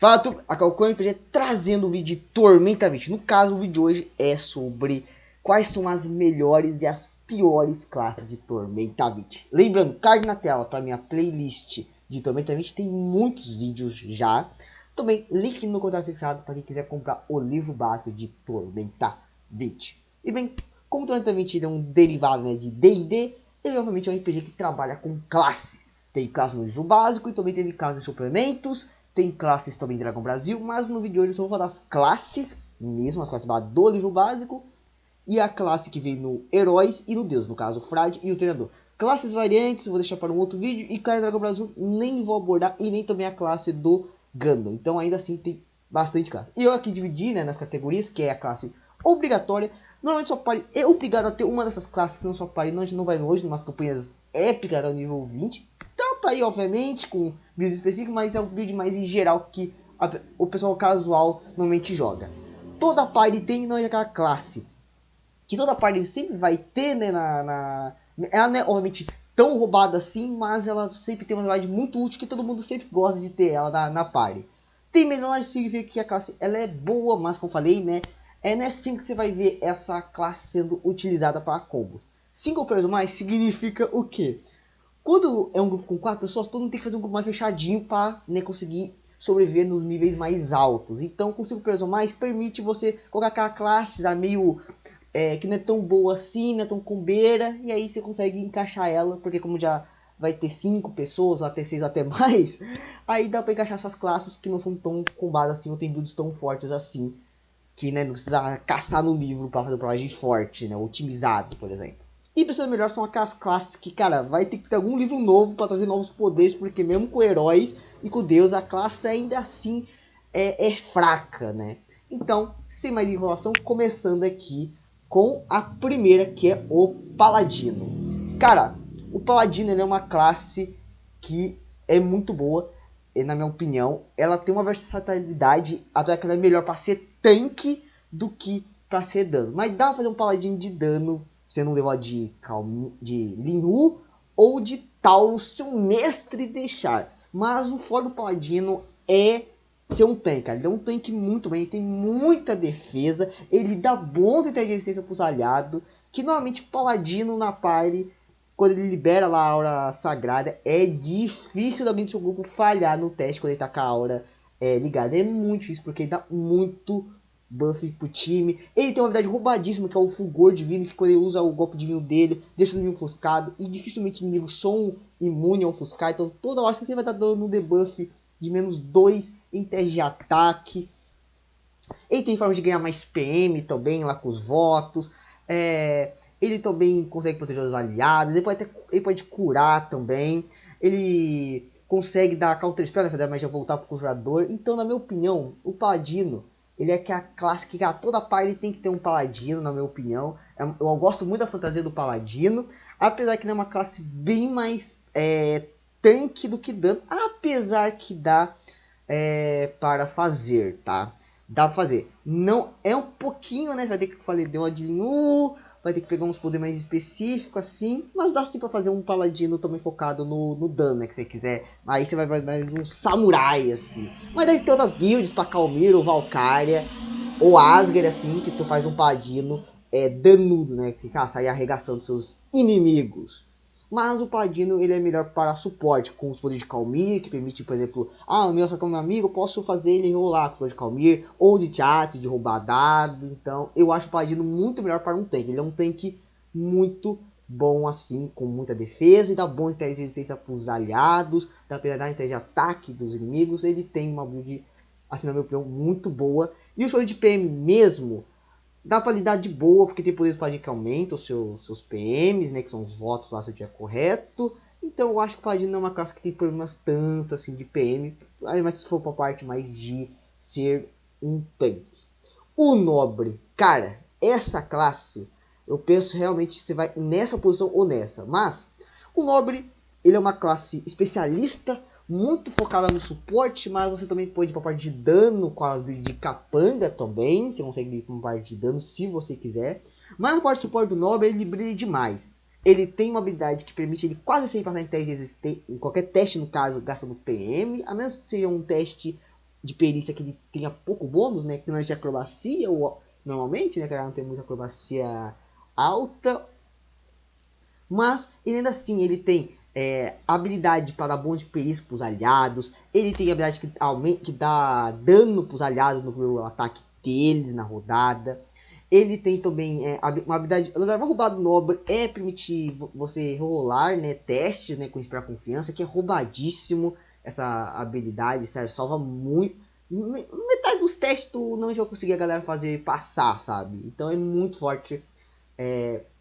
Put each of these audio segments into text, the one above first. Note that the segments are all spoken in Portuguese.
Fala tudo, a Calcão RPG trazendo o vídeo de Tormenta 20. No caso, o vídeo de hoje é sobre quais são as melhores e as piores classes de Tormenta 20. Lembrando, card na tela para minha playlist de Tormenta 20, tem muitos vídeos já. Também link no comentário fixado para quem quiser comprar o livro básico de Tormenta 20. E bem, como Tormenta 20 é um derivado, né, de D&D, ele obviamente é um RPG que trabalha com classes. Tem classe no livro básico e também tem classe de suplementos. Tem classes também em Dragão Brasil, mas no vídeo de hoje eu só vou falar das classes mesmo, as classes do livro básico e a classe que vem no Heróis e no Deus, no caso o Frade e o Treinador. Classes variantes, vou deixar para um outro vídeo, e classe de Dragão Brasil nem vou abordar, e nem também a classe do Gundam, então ainda assim tem bastante classe. E eu aqui dividi, né, nas categorias, que é a classe obrigatória. Normalmente sua party é obrigado a ter uma dessas classes, senão sua party não vai longe, em umas campanhas épicas ao nível 20. Para ir, obviamente, com builds específicos, mas é um build mais em geral que o pessoal casual normalmente joga. Toda party tem aquela classe que toda party sempre vai ter, né, ela não é, obviamente, tão roubada assim, mas ela sempre tem uma habilidade muito útil que todo mundo sempre gosta de ter ela na party. Tem menor, significa que a classe ela é boa, mas como eu falei, né, não é assim que você vai ver essa classe sendo utilizada para combos. 5 players ou mais significa o quê? Quando é um grupo com 4 pessoas, todo mundo tem que fazer um grupo mais fechadinho para, né, conseguir sobreviver nos níveis mais altos. Então, com 5 pessoas ou mais, permite você colocar aquela classe meio que não é tão boa assim, não é tão combeira, e aí você consegue encaixar ela, porque como já vai ter 5 pessoas, ou até 6 ou até mais, aí dá para encaixar essas classes que não são tão combadas assim, ou tem builds tão fortes assim, que, né, não precisa caçar no livro para fazer um personagem forte, né, otimizado, por exemplo. E pensando melhor, são aquelas classes que, cara, vai ter que ter algum livro novo para trazer novos poderes, porque mesmo com heróis e com Deus, a classe ainda assim é fraca, né? Então, sem mais enrolação, começando aqui com a primeira, que é o Paladino. Cara, o Paladino ele é uma classe que é muito boa, e, na minha opinião. Ela tem uma versatilidade, até que ela é melhor para ser tanque do que para ser dano. Mas dá pra fazer um Paladino de dano sendo um level de Linhu ou de Taurus, se o mestre deixar. Mas o foda do Paladino é ser um tanque, cara. Ele é um tanque muito bem, ele tem muita defesa, ele dá bons inteligência para os aliados, que normalmente Paladino na party, quando ele libera lá a aura sagrada, é difícil alguém do seu grupo falhar no teste quando ele tá com a aura ligada. É muito difícil, porque ele dá muito buff pro time. Ele tem uma habilidade roubadíssima, que é o fulgor divino, que quando ele usa o golpe divino dele, deixa o inimigo ofuscado, e dificilmente inimigos são imunes a ofuscar, então toda hora você vai estar dando um debuff de menos 2 em teste de ataque. Ele tem forma de ganhar mais PM também, lá com os votos. Ele também consegue proteger os aliados, ele pode curar também. Ele consegue dar counter spell, né, mas já voltar pro conjurador. Então, na minha opinião, o Paladino, ele é que a classe que toda parte tem que ter um Paladino, na minha opinião. Eu gosto muito da fantasia do Paladino, apesar que não é uma classe bem mais tanque do que dano, apesar que dá para fazer, tá? Dá pra fazer. Não é um pouquinho, né? Você vai ter que fazer deu de linhu, vai ter que pegar uns poderes mais específicos assim, mas dá sim pra fazer um paladino também focado no dano, né? Que você quiser. Aí você vai mais um samurai assim. Mas deve ter outras builds pra Calmir ou Valkyria ou Asgard assim, que tu faz um paladino danudo, né? Que sai arregaçando seus inimigos. Mas o Paladino ele é melhor para suporte, com os poderes de Calmir, que permite, por exemplo, o meu só que é meu amigo, eu posso fazer ele rolar com o poder de Calmir, ou de chat, de roubar dado. Então eu acho o Paladino muito melhor para um tanque. Ele é um tanque muito bom assim, com muita defesa, e dá bom inteligência para os aliados, dá para dar inteligência de ataque dos inimigos. Ele tem uma build, assim, na minha opinião, muito boa. E os poderes de PM mesmo, dá pra lidar de boa, porque tem poderes para que aumentam os seus PMs, né? Que são os votos lá se eu tiver correto. Então eu acho que o Paladino não é uma classe que tem problemas tanto assim de PM. Mas se for pra parte mais de ser um tanque. O Nobre, cara, essa classe, eu penso realmente que você vai nessa posição ou nessa. Mas o Nobre, ele é uma classe especialista, muito focada no suporte, mas você também pode ir para a parte de dano com as builds de capanga também. Você consegue ir para uma parte de dano se você quiser. Mas na parte de suporte do Nobre, ele brilha demais. Ele tem uma habilidade que permite ele quase sempre passar em teste em qualquer teste, no caso, gastando PM, a menos que seja um teste de perícia que ele tenha pouco bônus, né? Que não é de acrobacia, ou normalmente, né? Que ela não tem muita acrobacia alta. Mas ele ainda assim ele tem habilidade para dar bônus de perícia para os aliados. Ele tem habilidade que dá dano para os aliados no primeiro ataque deles na rodada. Ele tem também uma habilidade. A roubado nobre é permitir você rolar, né, testes, né, com inspirar confiança, que é roubadíssimo essa habilidade, sério, salva muito. Metade dos testes tu não já conseguia a galera fazer passar, sabe? Então é muito forte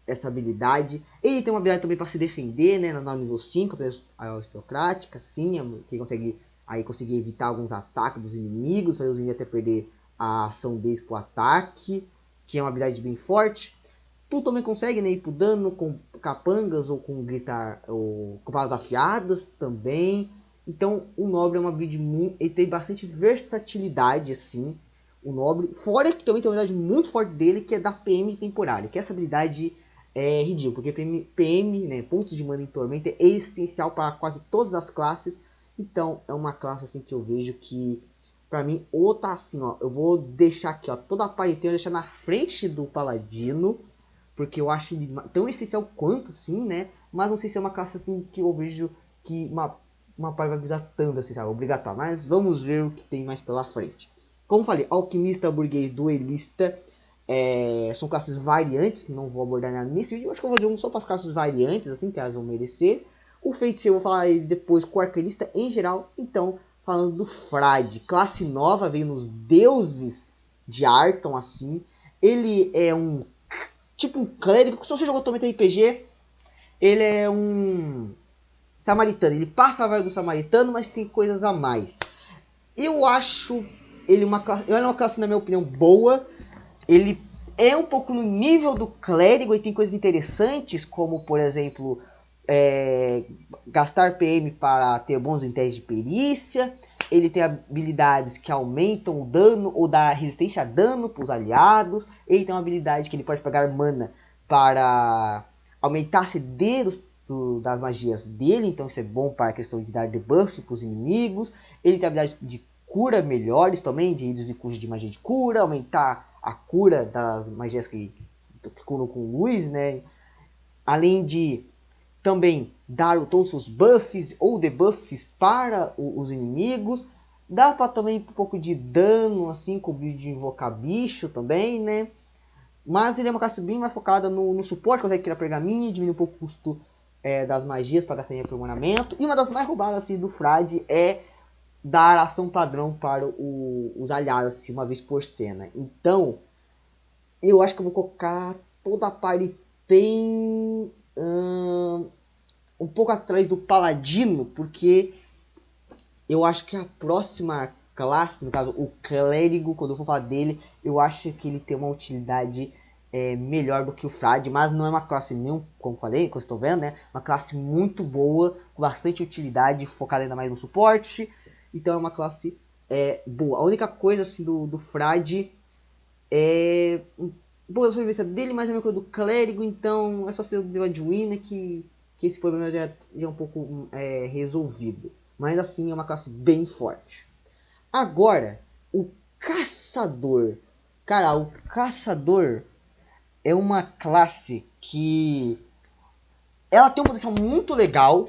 essa habilidade. Ele tem uma habilidade também para se defender, né, no nível 5, a aristocrática, sim, que conseguir evitar alguns ataques dos inimigos, fazer os inimigos até perder a ação deles pro ataque, que é uma habilidade bem forte. Tu também consegue, né, ir pro dano com capangas ou com gritar, ou com palavras afiadas também. Então o nobre é uma build muito, ele tem bastante versatilidade assim, o nobre. Fora que também tem uma habilidade muito forte dele, que é da PM temporário, que essa habilidade é ridículo, porque PM, né, pontos de mana em tormenta, é essencial para quase todas as classes. Então é uma classe assim que eu vejo que pra mim, ou tá assim, ó, eu vou deixar aqui, ó, toda a parede eu vou deixar na frente do paladino, porque eu acho ele tão essencial quanto, sim, né? Mas não sei se é uma classe assim que eu vejo que uma parte vai precisar tanto assim, sabe? Obrigatório. Mas vamos ver o que tem mais pela frente. Como falei, alquimista, burguês, duelista, são classes variantes, não vou abordar nada nesse vídeo, acho que eu vou fazer um só para as classes variantes, assim, que elas vão merecer. O feiticeiro eu vou falar depois com o arcanista em geral, então, falando do Frade, classe nova, veio nos deuses de Arton, assim. Ele é um, tipo um clérigo, se você jogou também RPG, ele é um samaritano, ele passa a vibe do samaritano, mas tem coisas a mais. Eu acho ele é uma classe, na minha opinião, boa. Ele é um pouco no nível do clérigo e tem coisas interessantes, como, por exemplo, gastar PM para ter bons em testes de perícia. Ele tem habilidades que aumentam o dano ou dá resistência a dano para os aliados. Ele tem uma habilidade que ele pode pegar mana para aumentar a CD das magias dele, então isso é bom para a questão de dar debuff para os inimigos. Ele tem habilidades de cura melhores também, de reduzir custo de magia de cura, aumentar a cura das magias que curam com luz, né? Além de também dar todos os buffs ou debuffs para os inimigos. Dá para também um pouco de dano, assim, com o build de invocar bicho também, né? Mas ele é uma classe bem mais focada no suporte, consegue criar pergaminho, diminuir um pouco o custo das magias para gastar em aprimoramento. E uma das mais roubadas assim, do Frade é dar ação padrão para os aliados assim, uma vez por cena. Então, eu acho que eu vou colocar toda a party tem um pouco atrás do Paladino, porque eu acho que a próxima classe, no caso o Clérigo, quando eu for falar dele, eu acho que ele tem uma utilidade melhor do que o Frade, mas não é uma classe nenhum, como falei, como vocês estão vendo, né? Uma classe muito boa, com bastante utilidade, focada ainda mais no suporte. Então é uma classe boa. A única coisa assim do Frade é boa a sobrevivência dele, mas é a mesma coisa do Clérigo, então é só ser o Adwina que esse problema já é um pouco resolvido. Mas assim é uma classe bem forte. Agora, o Caçador. Cara, o Caçador é uma classe que ela tem um potencial muito legal,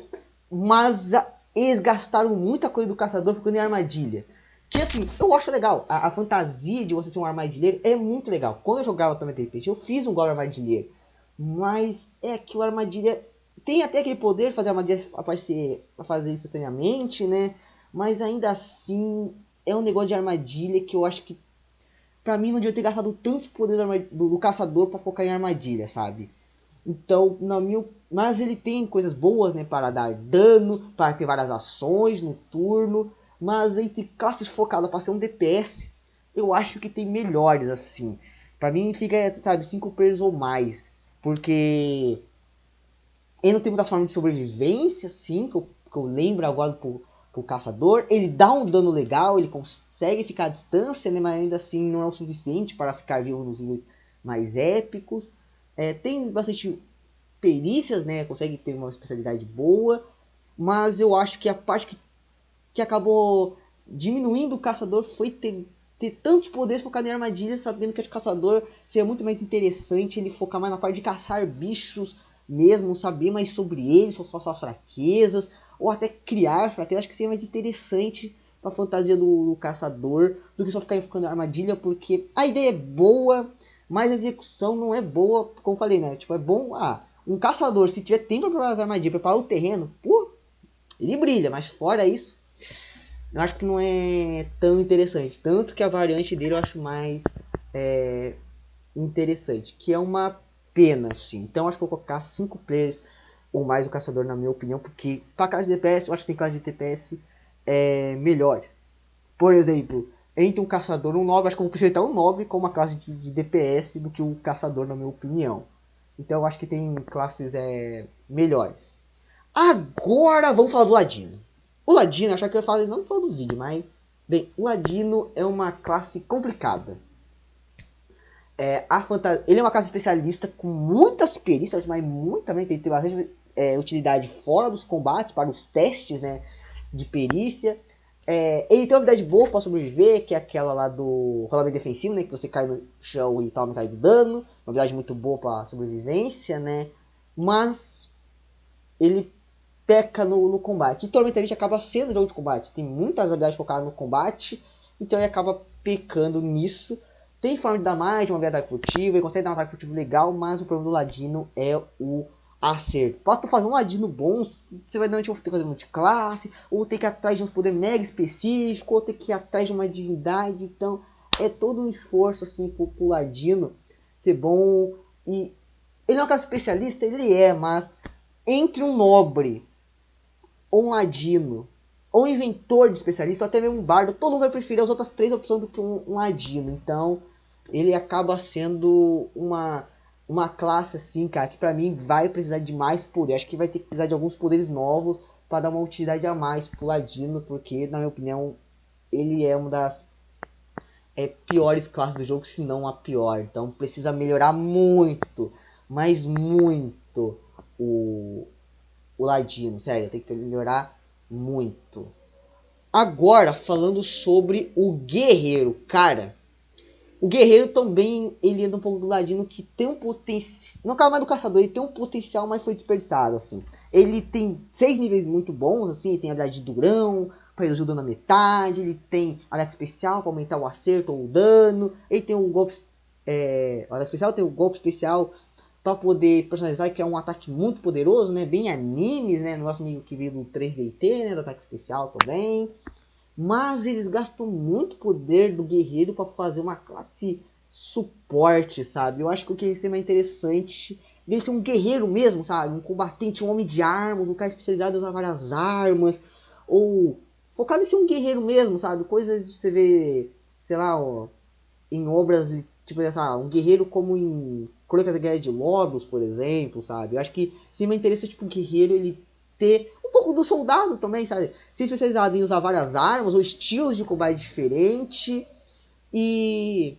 mas eles gastaram muita coisa do Caçador ficando em armadilha. Que assim, eu acho legal. A fantasia de você ser um armadilheiro é muito legal. Quando eu jogava também RPG, eu fiz um Goblin armadilheiro. Mas é que o armadilha tem até aquele poder de fazer a armadilha aparecer, fazer instantaneamente, né? Mas ainda assim, é um negócio de armadilha que eu acho que pra mim não devia ter gastado tanto poder do caçador pra focar em armadilha, sabe? Então, mas ele tem coisas boas, né, para dar dano, para ter várias ações no turno, mas entre classes focadas para ser um DPS, eu acho que tem melhores assim. Para mim fica, sabe, 5 players ou mais, porque ele não tem muitas formas de sobrevivência, assim, que eu lembro agora pro caçador. Ele dá um dano legal, ele consegue ficar à distância, né, mas ainda assim não é o suficiente para ficar vivo nos níveis mais épicos. Tem bastante perícias, né? Consegue ter uma especialidade boa. Mas eu acho que a parte que acabou diminuindo o caçador foi ter tantos poderes focados em armadilhas, sabendo que o caçador seria muito mais interessante ele focar mais na parte de caçar bichos mesmo, saber mais sobre eles, suas fraquezas, ou até criar fraquezas. Acho que seria mais interessante pra fantasia do caçador do que só ficar focando em armadilha, porque a ideia é boa, mas a execução não é boa, como eu falei, né? Tipo, é bom, um caçador, se tiver tempo para preparar as armadilhas, preparar o terreno, pô, ele brilha, mas fora isso, eu acho que não é tão interessante. Tanto que a variante dele eu acho mais interessante, que é uma pena, assim. Então eu acho que eu vou colocar 5 players ou mais o caçador, na minha opinião, porque para classe de DPS, eu acho que tem classe de DPS melhores. Por exemplo, entre um caçador e um nobre, acho que eu vou preferir um nobre com uma classe de DPS do que um caçador, na minha opinião. Então eu acho que tem classes melhores. Agora vamos falar do Ladino. O Ladino, acho que eu falei não falar do vídeo, mas... Bem, o Ladino é uma classe complicada. Ele é uma classe especialista com muitas perícias, mas muito também tem bastante utilidade fora dos combates, para os testes, né, de perícia. Ele tem uma habilidade boa para sobreviver, que é aquela lá do rolamento defensivo, né, que você cai no chão e toma metade do dano. Uma habilidade muito boa para sobrevivência, né, mas ele peca no combate. E Tormentamente acaba sendo jogo de combate. Tem muitas habilidades focadas no combate, então ele acaba pecando nisso. Tem forma de dar mais de uma habilidade furtiva, ele consegue dar um ataque furtivo legal, mas o problema do Ladino é o acerto. Para tu fazer um Ladino bom, você vai normalmente ter que fazer multiclasse, ou ter que ir atrás de um poder mega específico, ou ter que ir atrás de uma divindade. Então é todo um esforço assim pro Ladino ser bom. E ele é um caso especialista, mas entre um nobre ou um ladino, ou um inventor de especialista, ou até mesmo um bardo, todo mundo vai preferir as outras 3 opções do que um ladino. Então ele acaba sendo uma classe assim, cara, que pra mim vai precisar de mais poder. Acho que vai ter que precisar de alguns poderes novos para dar uma utilidade a mais pro ladino, porque na minha opinião ele é uma das piores classes do jogo, se não a pior. Então precisa melhorar muito, mas muito o Ladino, sério, tem que melhorar muito. Agora, falando sobre o Guerreiro, cara. O Guerreiro também, ele anda um pouco do Ladino, que tem um potencial... Não acaba mais do Caçador, ele tem um potencial, mas foi desperdiçado, assim. Ele tem 6 níveis muito bons, assim, ele tem a habilidade de Durão, para reduzir o dano na metade, ele tem a ataque especial para aumentar o acerto ou o dano, ele tem o golpe... o ataque especial tem o golpe especial para poder personalizar, que é um ataque muito poderoso, né? Bem animes, né? Negócio meio que veio do 3DT, né? Do ataque especial também. Mas eles gastam muito poder do guerreiro para fazer uma classe suporte, sabe? Eu acho que o que ia ser mais interessante dele ser um guerreiro mesmo, sabe? Um combatente, um homem de armas, um cara especializado em usar várias armas. Ou focado em ser um guerreiro mesmo, sabe? Coisas que você vê, sei lá, ó, em obras, tipo, um guerreiro como em Crônicas da Guerra de Lodos, por exemplo, sabe? Eu acho que sim, me interessa, tipo, um guerreiro, ele ter um pouco do soldado também, sabe? Ser especializado em usar várias armas ou estilos de combate diferente e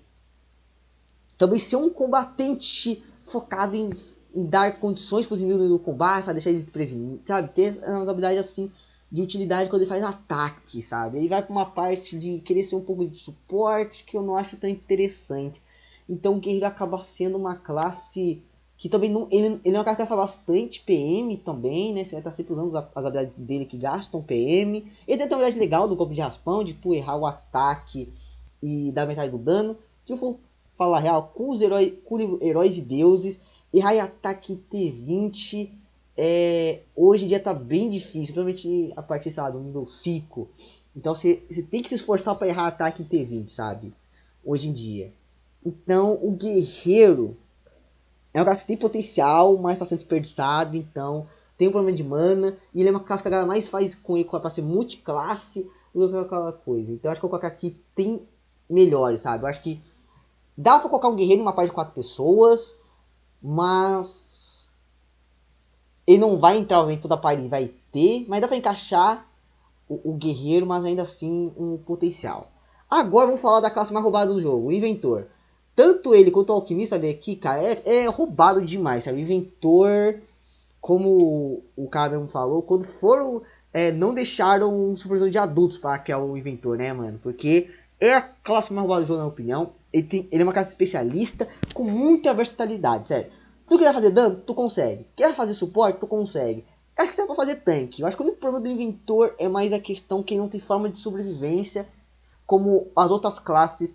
também ser um combatente focado em dar condições para os inimigos no combate, para deixar eles prevenidos, sabe? Ter umas habilidades assim de utilidade quando ele faz ataque, sabe? Ele vai para uma parte de querer ser um pouco de suporte que eu não acho tão interessante. Então o guerreiro acaba sendo uma classe que também não... Ele é uma classe que gasta bastante PM também, né? Você vai estar sempre usando as habilidades dele que gastam PM. Ele tem uma habilidade legal do golpe de raspão, de tu errar o ataque e dar metade do dano. Se eu for falar real, com os heróis e deuses, errar em ataque T20... hoje em dia tá bem difícil, principalmente a partir, sei lá, do nível 5. Então você tem que se esforçar para errar ataque em T20, sabe? Hoje em dia. Então o guerreiro é uma classe que tem potencial, mas está sendo desperdiçado. Então tem um problema de mana. E ele é uma classe que a galera mais faz com ele para ser multiclasse do que aquela coisa. Então acho que eu vou colocar aqui tem melhores, sabe? Eu acho que dá para colocar um guerreiro numa parte de 4 pessoas, mas ele não vai entrar em toda a party, vai ter, mas dá pra encaixar o guerreiro, mas ainda assim um potencial. Agora vamos falar da classe mais roubada do jogo, o inventor. Tanto ele quanto o alquimista aqui, cara, é roubado demais, sabe? O inventor, como o cara mesmo falou, quando for não deixaram um supervisor de adultos para que é o inventor, né, mano? Porque é a classe mais roubada do jogo, na minha opinião. Ele é uma classe especialista com muita versatilidade, sério. Tu quiser fazer dano, tu consegue. Quer fazer suporte, tu consegue. Acho que dá pra fazer tanque. Eu acho que o único problema do inventor é mais a questão que ele não tem forma de sobrevivência como as outras classes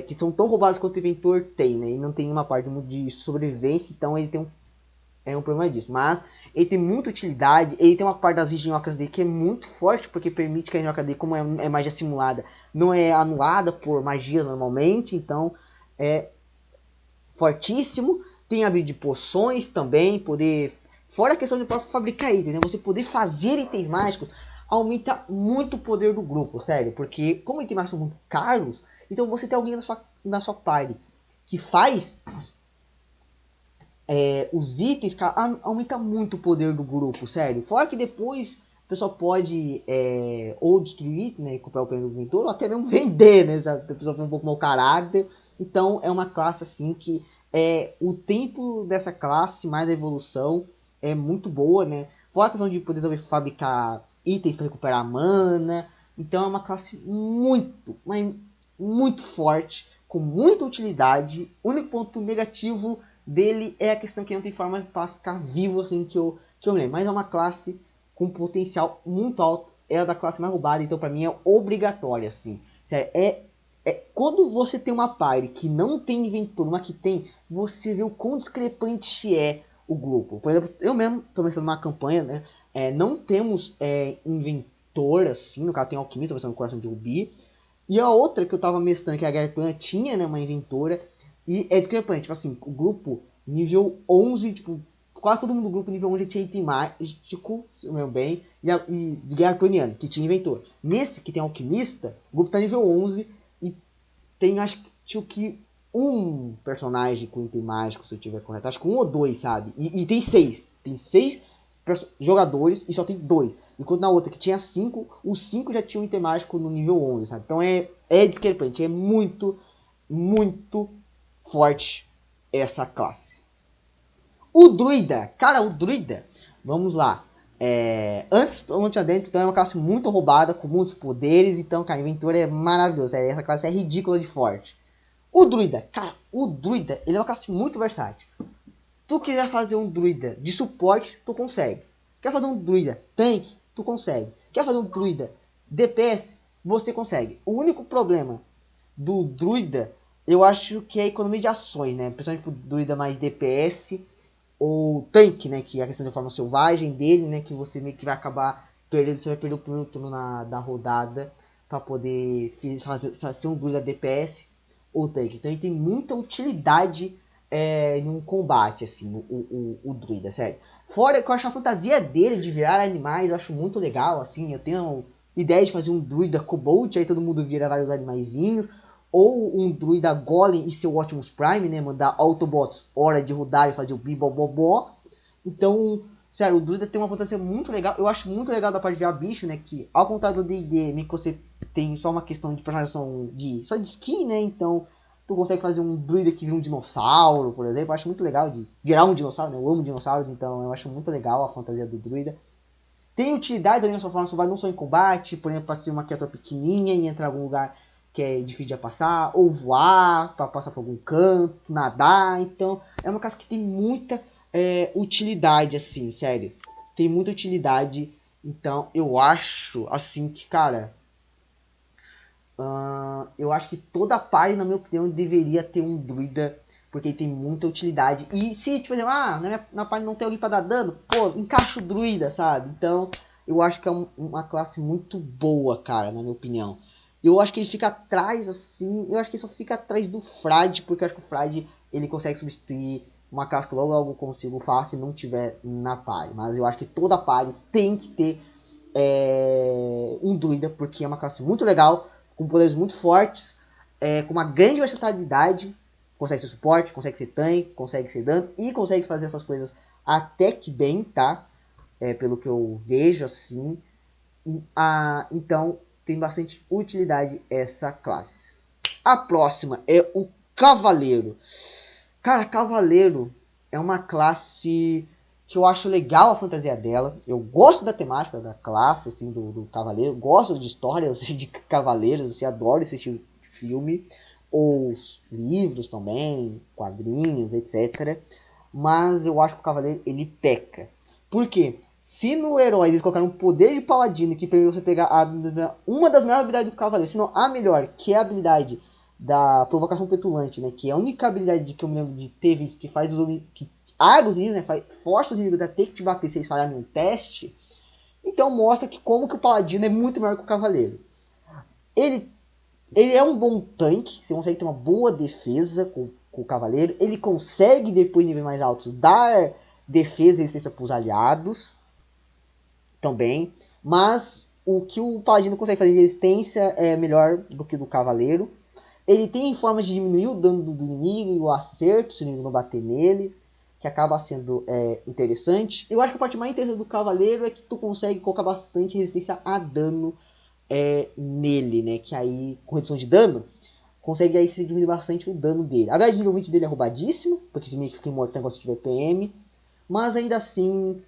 que são tão roubadas quanto o inventor tem, né? Ele não tem uma parte de sobrevivência, então ele tem um problema disso. Mas ele tem muita utilidade, ele tem uma parte das engenhocas dele que é muito forte, porque permite que a engenhoca dele, como é magia simulada, não é anulada por magias normalmente, então é fortíssimo. Tem a build de poções também, poder... Fora a questão de fabricar itens, né? Você poder fazer itens mágicos aumenta muito o poder do grupo, sério. Porque como itens mágicos são muito caros, então você tem alguém na sua party que faz os itens, cara, aumenta muito o poder do grupo, sério. Fora que depois o pessoal pode ou destruir, né, comprar o prêmio do inventor, ou até mesmo vender, né, sabe? A pessoa tem um pouco mau caráter. Então é uma classe assim que o tempo dessa classe, mais a evolução, é muito boa, né? Fora a questão de poder também fabricar itens para recuperar mana. Então é uma classe muito, mas muito forte, com muita utilidade. O único ponto negativo dele é a questão que não tem forma para ficar vivo, assim, que eu lembro. Mas é uma classe com potencial muito alto. É a da classe mais roubada, então para mim é obrigatória, assim. Sério, quando você tem uma party que não tem inventor, uma que tem, você vê o quão discrepante é o grupo. Por exemplo, eu mesmo estou pensando numa campanha, né? Não temos inventor, assim, no caso tem alquimista, estou pensando no Coração de Rubi. E a outra que eu tava mestrando, que é a Garpana, tinha, né, uma inventora. E é discrepante, tipo assim, o grupo nível 11, tipo, quase todo mundo do grupo nível 11 tinha item mágico, se eu lembro bem, e de Garpaniano, que tinha inventor. Nesse, que tem alquimista, o grupo tá nível 11 e tem, acho que um personagem com item mágico, se eu tiver correto. Acho que um ou dois, sabe? E tem seis. Tem seis jogadores e só tem dois. Enquanto na outra que tinha 5, os 5 já tinham item mágico no nível 11, sabe? Então é discrepante, é muito, muito forte essa classe. O druida, cara, o druida, vamos lá. Antes não tinha dentro, então é uma classe muito roubada, com muitos poderes, então, cara, a inventora é maravilhosa, essa classe é ridícula de forte. O druida, cara, o druida, ele é uma classe muito versátil. Tu quiser fazer um druida de suporte, tu consegue. Quer fazer um druida tanque, tu consegue. Quer fazer um druida DPS, você consegue. O único problema do druida, eu acho que é a economia de ações, né? Principalmente pro druida mais DPS ou tanque, né? Que é a questão da forma selvagem dele, né? Que você meio que vai acabar perdendo, você vai perder o primeiro turno da rodada para poder ser um druida DPS ou tanque. Então ele tem muita utilidade num combate, assim, o druida, sério. Fora que eu acho a fantasia dele de virar animais, eu acho muito legal, assim, eu tenho ideia de fazer um druida kobold, aí todo mundo vira vários animaizinhos, ou um druida golem e seu Optimus Prime, né, mandar Autobots hora de rodar e fazer o bibobobó. Então, sério, o druida tem uma fantasia muito legal, eu acho muito legal da parte de virar bicho, né, que ao contrário do D&D, meio que você tem só uma questão de personalização só de skin, né, então tu consegue fazer um druida que vira um dinossauro, por exemplo. Eu acho muito legal de virar um dinossauro, né? Eu amo dinossauros, então eu acho muito legal a fantasia do druida. Tem utilidade também na sua forma selvagem, não só em combate, por exemplo, para ser uma criatura pequenininha e entrar em algum lugar que é difícil de passar, ou voar, para passar por algum canto, nadar. Então, é uma classe que tem muita utilidade, assim, sério. Tem muita utilidade. Então, eu acho, assim, que, cara, eu acho que toda party, na minha opinião, deveria ter um druida, porque ele tem muita utilidade. E se, tipo, na party não tem alguém pra dar dano, pô, encaixa o druida, sabe? Então, eu acho que é uma classe muito boa, cara, na minha opinião. Eu acho que ele fica atrás, assim, eu acho que ele só fica atrás do Frade, porque eu acho que o Frade, ele consegue substituir uma classe que logo consigo fácil se não tiver na party. Mas eu acho que toda party tem que ter um druida, porque é uma classe muito legal, com poderes muito fortes, com uma grande versatilidade, consegue ser suporte, consegue ser tanque, consegue ser dano e consegue fazer essas coisas até que bem, tá? Pelo que eu vejo assim. Então tem bastante utilidade essa classe. A próxima é o Cavaleiro. Cara, Cavaleiro é uma classe que eu acho legal a fantasia dela. Eu gosto da temática da classe, assim, do cavaleiro. Gosto de histórias assim, de cavaleiros, assim, adoro esse tipo de filme. Ou livros também, quadrinhos, etc. Mas eu acho que o cavaleiro, ele peca. Por quê? Se no herói eles colocaram um poder de paladino que permite você pegar uma das melhores habilidades do cavaleiro, se não a melhor, que é a habilidade da provocação petulante, né? Que é a única habilidade que eu me lembro de teve que faz os que arga os inimigos, né? Força os inimigos a ter que te bater se eles falharem um teste. Então mostra que como que o paladino é muito melhor que o cavaleiro. Ele, ele é um bom tanque, você consegue ter uma boa defesa com o cavaleiro. Ele consegue, depois de níveis mais altos, dar defesa e resistência para os aliados também. Mas o que o paladino consegue fazer de resistência é melhor do que do cavaleiro. Ele tem formas de diminuir o dano do inimigo e o acerto, se o inimigo não bater nele, que acaba sendo interessante. Eu acho que a parte mais interessante do cavaleiro é que tu consegue colocar bastante resistência a dano nele, né? Que aí, com redução de dano, consegue aí se diminuir bastante o dano dele. A verdade, o nível 20 dele é roubadíssimo, porque se meio que fica imortal enquanto tiver PM. Mas ainda assim,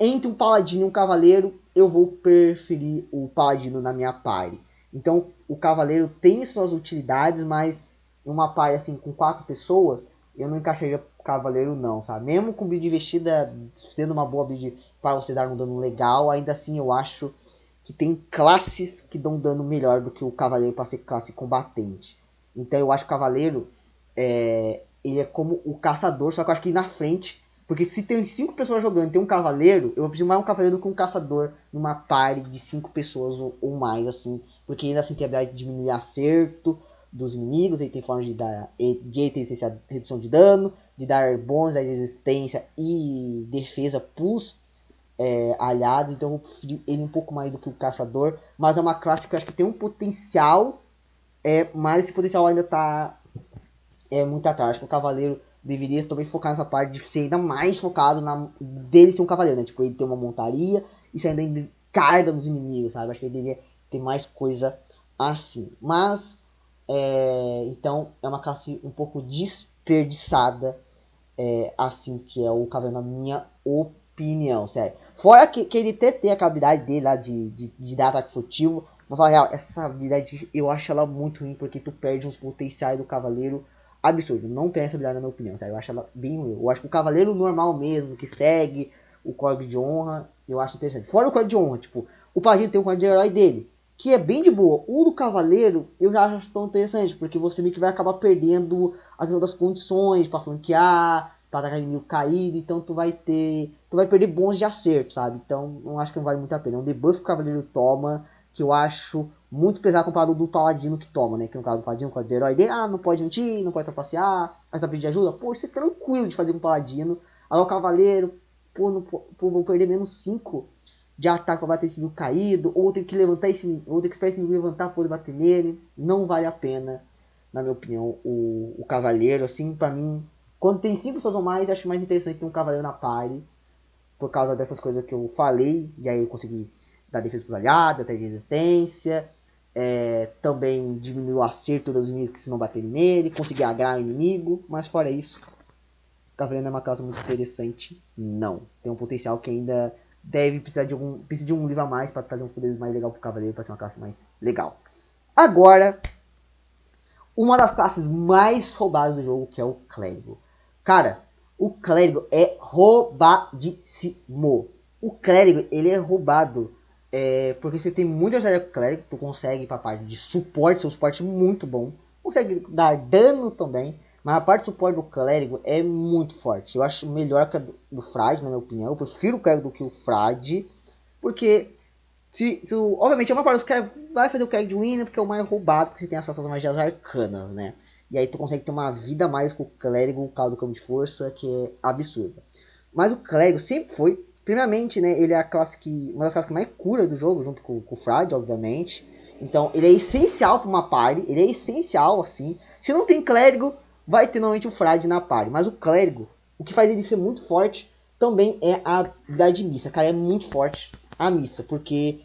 entre um paladino e um cavaleiro, eu vou preferir o paladino na minha party. Então, o cavaleiro tem suas utilidades, mas uma party assim, com 4 pessoas, eu não encaixaria o cavaleiro não, sabe? Mesmo com build investida, sendo uma boa build para você dar um dano legal, ainda assim eu acho que tem classes que dão dano melhor do que o cavaleiro para ser classe combatente. Então eu acho que o cavaleiro, ele é como o caçador, só que eu acho que na frente, porque se tem 5 pessoas jogando e tem um cavaleiro, eu vou pedir mais um cavaleiro do que um caçador numa party de 5 pessoas ou mais, assim. Porque ainda assim tem a habilidade de diminuir acerto dos inimigos, ele tem forma de dar de redução de dano, de dar bônus de resistência e defesa pros aliados. Então eu prefiro ele um pouco mais do que o caçador. Mas é uma classe que eu acho que tem um potencial, mas esse potencial ainda tá muito atrás. Acho que o cavaleiro deveria também focar nessa parte de ser ainda mais focado dele ser um cavaleiro, né? Tipo, ele ter uma montaria e ser ainda carga nos inimigos, sabe? Acho que ele deveria ter mais coisa assim. Mas, então, é uma classe um pouco desperdiçada, assim, que é o cavaleiro, na minha opinião, sério. Fora que ele tem a habilidade dele lá de dar ataque furtivo. Vou falar real, essa habilidade eu acho ela muito ruim, porque tu perde uns potenciais do cavaleiro absurdo. Não tem essa habilidade na minha opinião, sério. Eu acho ela bem ruim. Eu acho que o cavaleiro normal mesmo, que segue o código de honra, eu acho interessante. Fora o código de honra, tipo, o paladino tem um código de herói dele, que é bem de boa. O do cavaleiro, eu já acho tão interessante, porque você meio que vai acabar perdendo a questão das condições pra flanquear, pra atacar inimigo caído, então tu vai perder bons de acerto, sabe? Então, eu acho que não vale muito a pena. É um debuff que o cavaleiro toma, que eu acho muito pesado comparado do paladino que toma, né? Que no caso do paladino, com o herói dele, não pode mentir, não pode trapacear, mas tá pedindo de ajuda, pô, isso é tranquilo de fazer com o paladino. Agora o cavaleiro, vou perder menos 5 de ataque pra bater esse inimigo caído, ou ter que levantar ou ter que esperar esse inimigo levantar pra poder bater nele. Não vale a pena, na minha opinião, o cavaleiro, assim, pra mim, quando tem 5 pessoas ou mais, acho mais interessante ter um cavaleiro na party, por causa dessas coisas que eu falei, e aí eu consegui dar defesa pros aliados, até de resistência, também diminuir o acerto dos inimigos se não baterem nele, conseguir agrar o inimigo, mas fora isso, o cavaleiro não é uma classe muito interessante, não. Tem um potencial que ainda deve precisar de um livro a mais para trazer uns poderes mais legais pro cavaleiro, para ser uma classe mais legal. Agora, uma das classes mais roubadas do jogo, que é o clérigo. Cara, o clérigo é roubadíssimo. O clérigo, ele é roubado porque você tem muita área com o clérigo, tu consegue ir pra parte de suporte, seu suporte é muito bom. Consegue dar dano também, mas a parte de suporte do clérigo é muito forte. Eu acho melhor que a do frade, na minha opinião. Eu prefiro o clérigo do que o frade, porque obviamente a maior parte dos caras vai fazer o clérigo de Winner porque é o mais roubado, porque você tem acesso às magias arcanas, né? E aí tu consegue ter uma vida a mais com o clérigo, o caldo do campo de força, que é absurda. Mas o clérigo sempre foi, primeiramente, né? Ele é uma das classes que mais cura do jogo, junto com o frade, obviamente. Então ele é essencial para uma party, ele é essencial, assim. Se não tem clérigo, vai ter normalmente o frade na party. Mas o clérigo, o que faz ele ser muito forte, também é a habilidade de missa. Cara, é muito forte a missa, porque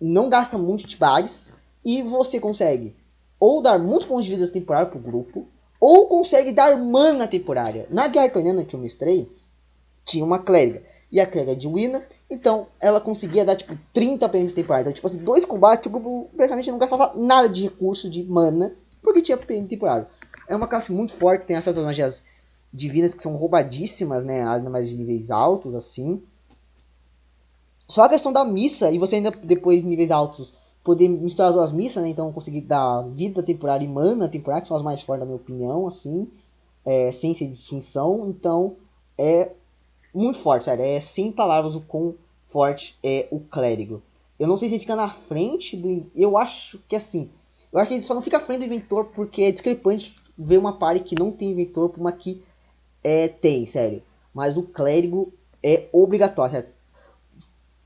não gasta muito de bares e você consegue ou dar muitos pontos de vida temporária pro grupo, ou consegue dar mana temporária. Na Guerra Arcaniana que eu mestrei, tinha uma clériga. E a clériga de Wina, então ela conseguia dar tipo 30 PM de temporário. Então, tipo assim, 2 combates, o grupo praticamente não gastava nada de recurso de mana, porque tinha PM temporário. É uma classe muito forte, tem essas magias divinas que são roubadíssimas, né? Ainda mais de níveis altos, assim. Só a questão da missa, e você ainda depois de níveis altos poder misturar as duas missas, né? Então conseguir dar vida temporária e mana temporária, que são as mais fortes na minha opinião, assim. Sem ser distinção. Então é muito forte, sério. É sem palavras o quão forte é o clérigo. Eu não sei se ele fica na frente do... Eu acho que assim... Eu acho que ele só não fica à frente do inventor porque é discrepante ver uma party que não tem inventor por uma que tem, sério. Mas o clérigo é obrigatório, sério.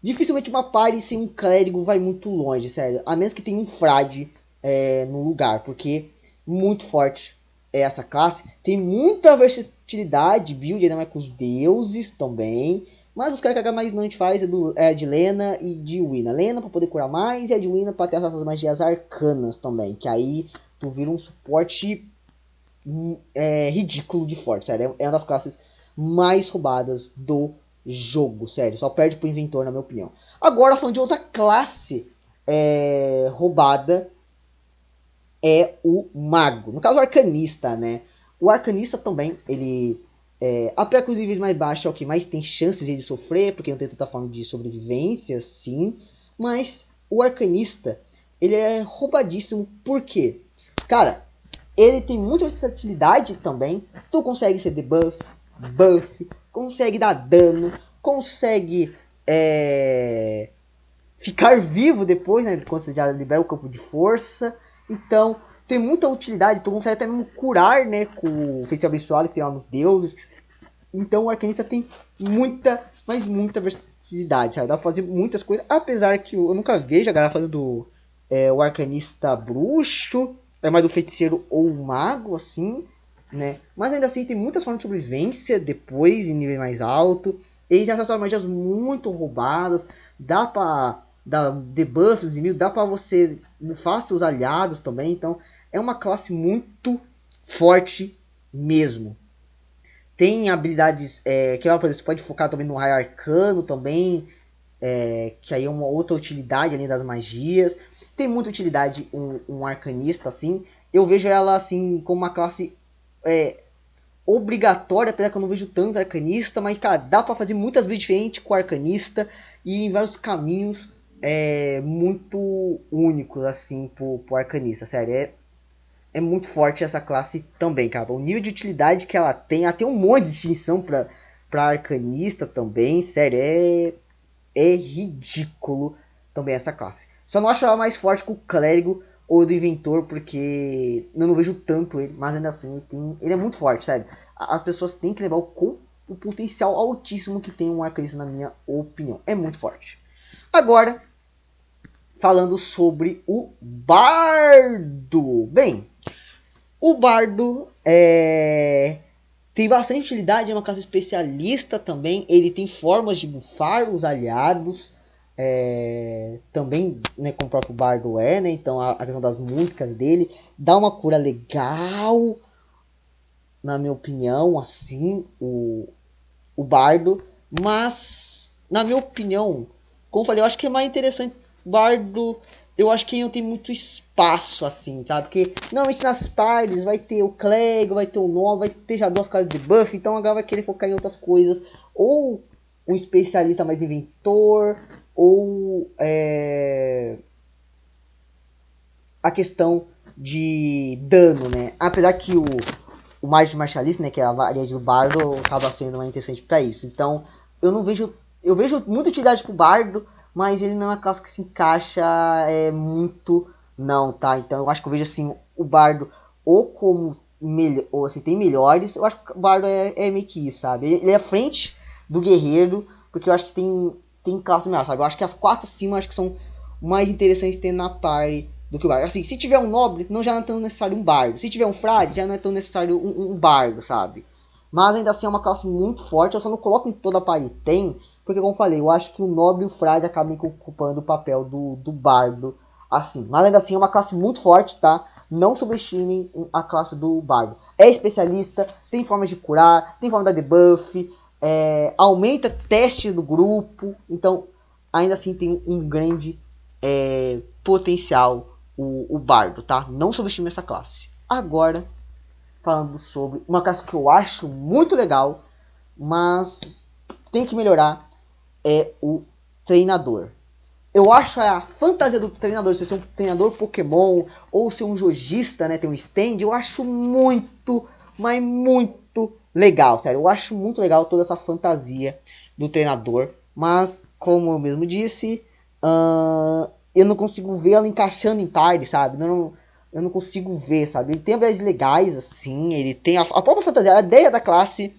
Dificilmente uma party sem um clérigo vai muito longe, sério. A menos que tenha um frade no lugar, porque muito forte é essa classe. Tem muita versatilidade, build, ainda mais com os deuses também. Mas os caras que mais não a gente faz é de Lena e de Wina. Lena pra poder curar mais e a de Wina pra ter essas magias arcanas também. Que aí tu vira um suporte ridículo de forte, sério. É uma das classes mais roubadas do jogo, sério. Só perde pro inventor, na minha opinião. Agora, falando de outra classe roubada, é o mago. No caso, o arcanista, né? O arcanista também, ele... apesar que os níveis mais baixos é o que mais tem chances de sofrer, porque não tem tanta forma de sobrevivência, sim. Mas o arcanista, ele é roubadíssimo. Por quê? Cara, ele tem muita versatilidade também. Tu consegue ser debuff, buff, consegue dar dano, consegue ficar vivo depois, né? Quando você já libera o campo de força. Então, tem muita utilidade. Tu consegue até mesmo curar, né? Com o feitiço abençoado que tem lá nos deuses. Então, o arcanista tem muita, mas muita versatilidade, sabe? Dá pra fazer muitas coisas. Apesar que eu nunca vejo a galera fazendo o arcanista bruxo. É mais do feiticeiro ou mago, assim, né? Mas ainda assim tem muitas formas de sobrevivência depois, em nível mais alto. Ele tem essas magias muito roubadas. Dá pra dar debuffs nos inimigos, dá pra você bufar seus aliados também. Então é uma classe muito forte mesmo. Tem habilidades que você pode focar também no raio arcano também. Que aí é uma outra utilidade além das magias. Tem muita utilidade um arcanista, assim. Eu vejo ela, assim, como uma classe obrigatória, apesar que eu não vejo tanto arcanista. Mas, cara, dá pra fazer muitas vezes diferentes com o arcanista. E em vários caminhos muito únicos, assim, pro arcanista. Sério, é muito forte essa classe também, cara. O nível de utilidade que ela tem, ela tem um monte de distinção pra arcanista também. Sério, é ridículo também essa classe. Só não acho ela mais forte que o clérigo ou do inventor, porque eu não vejo tanto ele, mas ainda assim ele é muito forte, sério. As pessoas têm que levar o potencial altíssimo que tem um arcanista, na minha opinião. É muito forte. Agora, falando sobre o bardo. Bem, o bardo tem bastante utilidade, é uma classe especialista também. Ele tem formas de bufar os aliados. Também, né, como o próprio bardo né? Então a questão das músicas dele dá uma cura legal, na minha opinião, assim, o bardo. Mas, na minha opinião, como eu falei, eu acho que é mais interessante o bardo. Eu acho que ele não tem muito espaço, assim, tá? Porque normalmente nas parties vai ter o clérigo, vai ter o nobre, vai ter já duas classes de buff. Então a galera vai querer focar em outras coisas. Ou um especialista mais inventor, ou a questão de dano, né? Apesar que o Mage Martialista, né, que é a variante do Bardo, acaba sendo mais interessante para isso. Então, eu vejo muita utilidade pro Bardo, mas ele não é uma classe que se encaixa muito, não, tá? Então, eu acho que eu vejo assim o Bardo ou como ou assim, tem melhores. Eu acho que o Bardo é meio que isso, sabe? Ele é à frente do guerreiro, porque eu acho que tem classe melhor, sabe? Eu acho que as 4 acima acho que são mais interessantes ter na party do que o bardo. Assim, se tiver um nobre, não já não é tão necessário um bardo. Se tiver um frade, já não é tão necessário um bardo, sabe? Mas ainda assim é uma classe muito forte. Eu só não coloco em toda a party tem, porque como eu falei, eu acho que o nobre e o frade acabam ocupando o papel do bardo. Assim, mas ainda assim é uma classe muito forte, tá? Não subestimem a classe do bardo. É especialista, tem formas de curar, tem forma de debuff, aumenta teste do grupo. Então, ainda assim tem um grande potencial o bardo, tá? Não subestime essa classe. Agora, falando sobre uma classe que eu acho muito legal, mas tem que melhorar, é o treinador. Eu acho a fantasia do treinador, se ser um treinador Pokémon ou ser um jogista, né, ter um stand, eu acho muito, mas muito legal, sério. Eu acho muito legal toda essa fantasia do treinador, mas como eu mesmo disse, eu não consigo ver ela encaixando em tarde, sabe? Eu não consigo ver, sabe? Ele tem habilidades legais, assim, ele tem a própria fantasia, a ideia da classe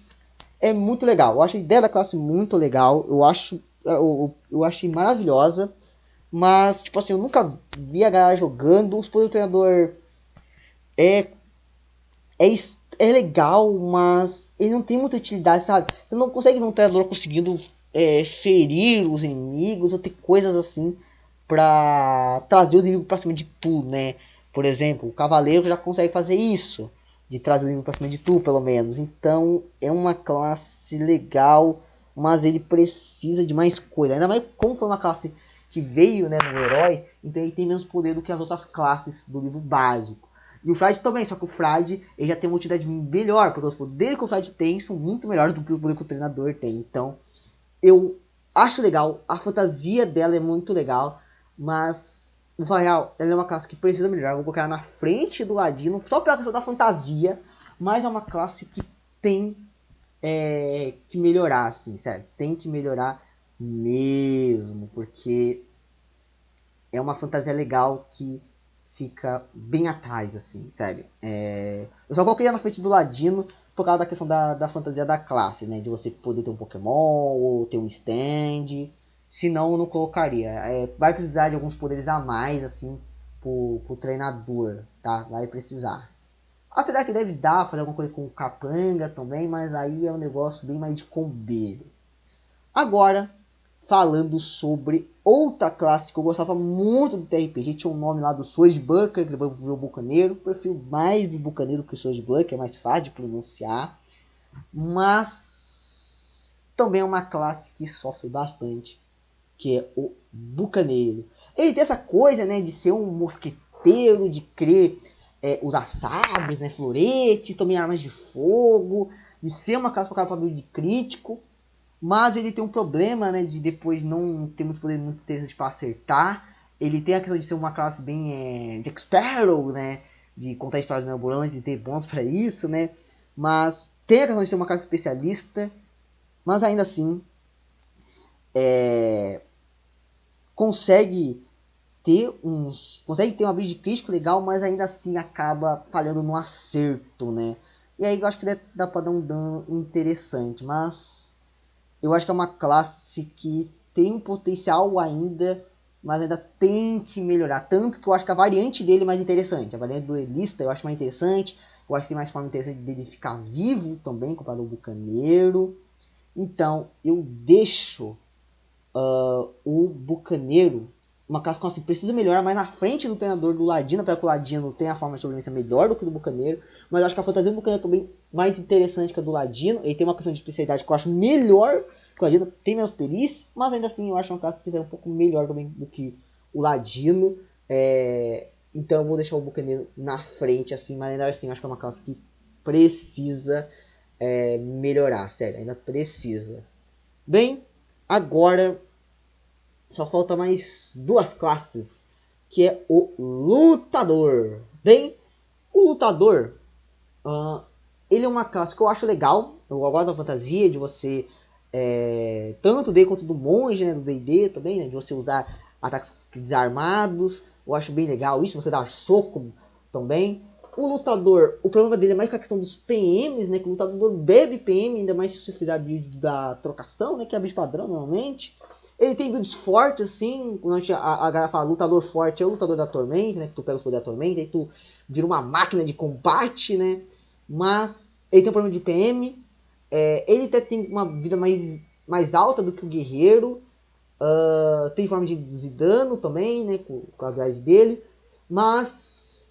é muito legal. Eu acho a ideia da classe muito legal, eu achei maravilhosa. Mas, tipo assim, eu nunca vi a galera jogando. Os poderes do treinador é, é, é legal, mas ele não tem muita utilidade, sabe? Você não consegue ver um treinador conseguindo ferir os inimigos ou ter coisas assim pra trazer os inimigos pra cima de tu, né? Por exemplo, o Cavaleiro já consegue fazer isso, de trazer os inimigos pra cima de tu, pelo menos. Então, é uma classe legal, mas ele precisa de mais coisa. Ainda mais como foi uma classe que veio, né, no Heróis, então ele tem menos poder do que as outras classes do livro básico. E o Frade também, só que o Frade ele já tem uma utilidade melhor, porque os poderes que o Frade tem são muito melhores do que os poderes que o treinador tem. Então, eu acho legal, a fantasia dela é muito legal, mas, no falar real, ela é uma classe que precisa melhorar. Eu vou colocar ela na frente do Ladino, só pela questão da fantasia, mas é uma classe que tem que melhorar, assim, sério. Tem que melhorar mesmo, porque é uma fantasia legal que fica bem atrás, assim, sério. Eu só coloquei ela na frente do Ladino por causa da questão da fantasia da classe, né? De você poder ter um Pokémon ou ter um stand. Senão eu não colocaria. Vai precisar de alguns poderes a mais, assim, pro treinador, tá? Vai precisar. Apesar que deve dar, fazer alguma coisa com o Capanga também, mas aí é um negócio bem mais de combeiro. Agora, falando sobre outra classe que eu gostava muito do TRPG, tinha um nome lá do Swashbuckler, que depois virou Bucaneiro. Prefiro mais do Bucaneiro que o Swashbuckler, é mais fácil de pronunciar. Mas também é uma classe que sofre bastante, que é o Bucaneiro. Ele tem essa coisa, né, de ser um mosqueteiro, de querer usar sabres, né, floretes, também armas de fogo, de ser uma classe focada para build de crítico. Mas ele tem um problema, né, de depois não ter muito poder muito interessantes para acertar. Ele tem a questão de ser uma classe bem Jack Sparrow, né, de contar histórias mirabolantes e ter bons para isso, né. Mas tem a questão de ser uma classe especialista, mas ainda assim consegue consegue ter uma build crítico legal, mas ainda assim acaba falhando no acerto, né. E aí eu acho que dá para dar um dano interessante, mas eu acho que é uma classe que tem um potencial ainda, mas ainda tem que melhorar. Tanto que eu acho que a variante dele é mais interessante. A variante duelista eu acho mais interessante. Eu acho que tem mais forma interessante dele ficar vivo também, comparado ao Bucaneiro. Então, eu deixo o Bucaneiro, uma classe que assim, precisa melhorar mais na frente do treinador do Ladino, para que o Ladino tenha a forma de sobrevivência melhor do que o do Bucaneiro. Mas eu acho que a fantasia do Bucaneiro é também mais interessante que a do Ladino. Ele tem uma questão de especialidade que eu acho melhor que o Ladino, tem menos perícia, mas ainda assim eu acho uma classe especial um pouco melhor também do que o Ladino. Então eu vou deixar o Bucaneiro na frente, assim, mas ainda assim eu acho que é uma classe que precisa melhorar, sério, ainda precisa. Bem, agora só falta mais duas classes, que é o Lutador. Bem, o Lutador, ele é uma classe que eu acho legal. Eu gosto da fantasia de você, tanto do D quanto do monge, né, do D&D também, né, de você usar ataques desarmados. Eu acho bem legal isso, você dá soco também. O lutador, o problema dele é mais com a questão dos PMs, né, que o lutador bebe PM, ainda mais se você fizer a build da trocação, né, que é a build padrão normalmente. Ele tem builds fortes, assim, quando a galera fala lutador forte é o lutador da tormenta, né, que tu pega os poderes da tormenta e tu vira uma máquina de combate, né, mas ele tem um problema de PM. Ele até tem uma vida mais alta do que o guerreiro, tem forma de reduzir dano também, né, com a habilidade dele, mas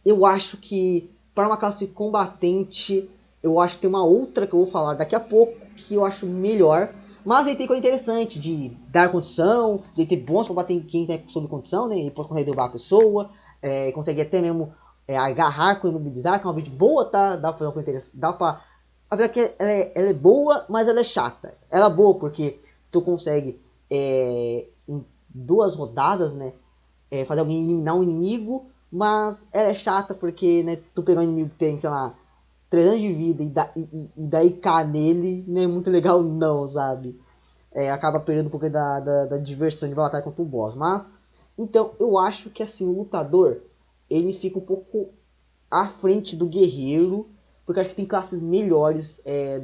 eu acho que para uma classe combatente eu acho que tem uma outra que eu vou falar daqui a pouco, que eu acho melhor. Mas ele tem coisa interessante de dar condição, de ter bons pra bater em quem tá sob condição, né? Ele pode conseguir derrubar a pessoa, consegue até mesmo agarrar com imobilizar, que é uma build boa, tá? Dá pra fazer uma coisa interessante. Dá pra. Apesar que ela é boa, mas ela é chata. Ela é boa porque tu consegue em 2 rodadas, né? Fazer alguém eliminar um inimigo, mas ela é chata porque, né, tu pegar um inimigo que tem, sei lá, 3 anos de vida e daí cá nele, não é muito legal não, sabe? Acaba perdendo um pouco da diversão de batalha contra o boss. Mas, então, eu acho que assim, o lutador, ele fica um pouco à frente do guerreiro, porque eu acho que tem classes melhores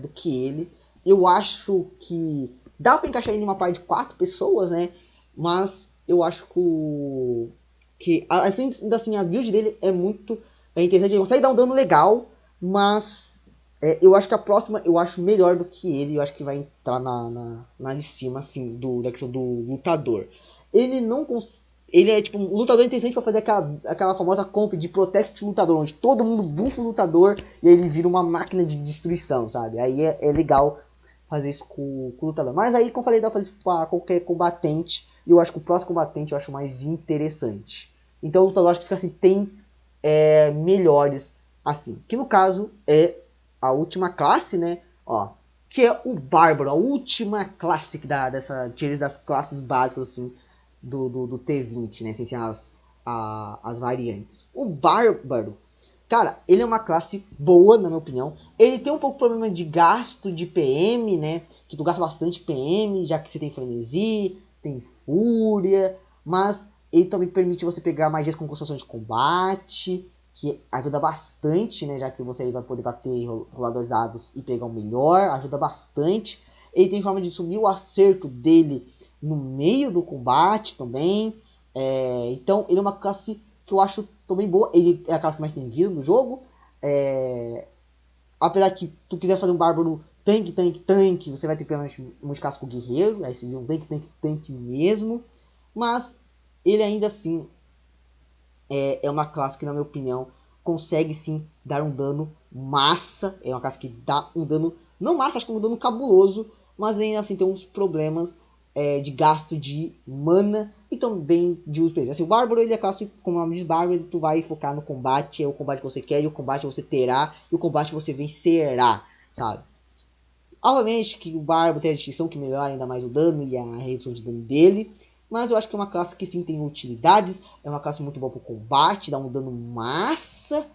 do que ele. Eu acho que dá pra encaixar ele em uma parte de 4 pessoas, né? Mas eu acho que assim, a build dele é muito interessante. Ele consegue dar um dano legal, mas eu acho que a próxima eu acho melhor do que ele. Eu acho que vai entrar na de cima, assim, da questão do lutador. Ele não consegue. Ele é tipo um lutador interessante pra fazer aquela famosa comp de Protect lutador, onde todo mundo bufa o lutador e aí ele vira uma máquina de destruição, sabe? Aí é legal fazer isso com o lutador. Mas aí, como eu falei, dá pra fazer isso pra qualquer combatente. E eu acho que o próximo combatente eu acho mais interessante. Então o lutador acho que fica assim, tem melhores assim. Que no caso é a última classe, né? Ó, que é o Bárbaro, a última classe dessa tier das classes básicas assim do T20, né? Sem ser as variantes. O Bárbaro, cara, ele é uma classe boa, na minha opinião. Ele tem um pouco de problema de gasto de PM, né? Que tu gasta bastante PM, já que você tem frenesi, tem fúria. Mas ele também permite você pegar magias com construção de combate, que ajuda bastante, né? Já que você aí vai poder bater rolador de dados e pegar o melhor, ajuda bastante. Ele tem forma de subir o acerto dele no meio do combate também. Então ele é uma classe que eu acho também boa. Ele é a classe que mais tem vida no jogo. Apesar que tu quiser fazer um bárbaro tanque, você vai ter pelo menos multiplicar com o guerreiro. Aí seria um tanque mesmo. Mas ele ainda assim é uma classe que, na minha opinião, consegue sim dar um dano massa. É uma classe que dá um dano, não massa, acho que um dano cabuloso, mas ainda assim tem uns problemas de gasto de mana e também de uso. Assim, o Bárbaro, ele é a classe, como o nome diz, Bárbaro, tu vai focar no combate, é o combate que você quer, e o combate você terá, e o combate você vencerá, sabe? Obviamente que o Bárbaro tem a distinção que melhora ainda mais o dano e a redução de dano dele. Mas eu acho que é uma classe que sim tem utilidades. É uma classe muito boa pro combate, dá um dano massa.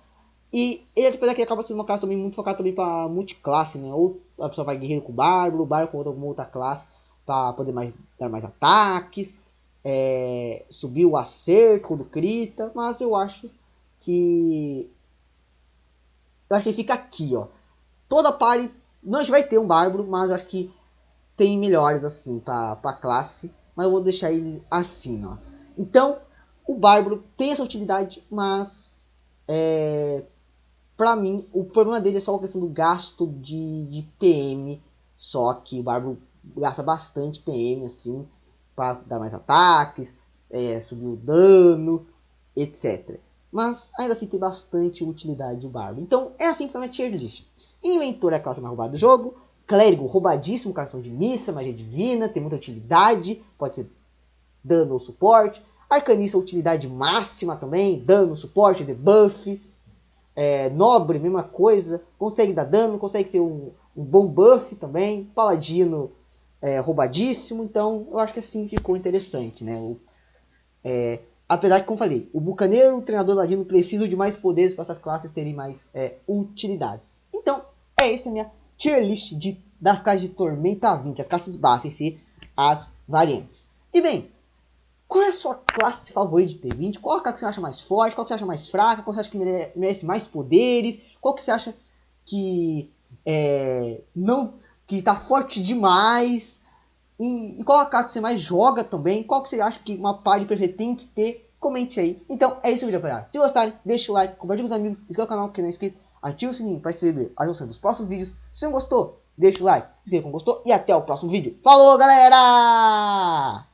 E ele, apesar que acaba sendo uma classe também muito focada também pra multiclasse, né? Ou a pessoa vai guerreiro com o Bárbaro com alguma outra classe para poder dar mais ataques. Subir o acerto do Krita. Mas eu acho que... Eu acho que fica aqui, ó. Toda party não a gente vai ter um Bárbaro, mas eu acho que tem melhores assim para classe, mas eu vou deixar eles assim, ó. Então, o Bárbaro tem essa utilidade, mas para mim o problema dele é só a questão do gasto de PM, só que o Bárbaro gasta bastante PM assim para dar mais ataques, subir o dano, etc. Mas ainda assim tem bastante utilidade o Bárbaro. Então é assim que vai a minha tier list. Inventor é a classe mais roubada do jogo. Clérigo, roubadíssimo, cartão de missa, magia divina, tem muita utilidade, pode ser dano ou suporte. Arcanista, utilidade máxima também, dano, suporte, debuff. Nobre, mesma coisa, consegue dar dano, consegue ser um bom buff também. Paladino, roubadíssimo, então eu acho que assim ficou interessante, né? Apesar que, como falei, o bucaneiro e o treinador ladino precisam de mais poderes para essas classes terem mais utilidades. Então, essa a minha tier list das classes de Tormenta 20, as classes básicas e as variantes. E bem, qual é a sua classe favorita de T20? Qual a classe que você acha mais forte? Qual que você acha mais fraca? Qual que você acha que merece mais poderes? Qual que você acha que não, que tá forte demais? E qual a classe que você mais joga também? Qual que você acha que uma party perfeita tem que ter? Comente aí. Então é isso o vídeo, rapaziada. Se gostarem, deixa o like, compartilha com os amigos, inscreva no canal que não é inscrito, ativa o sininho para receber as notificações dos próximos vídeos. Se não gostou, deixa o like, inscreva como gostou e até o próximo vídeo. Falou, galera!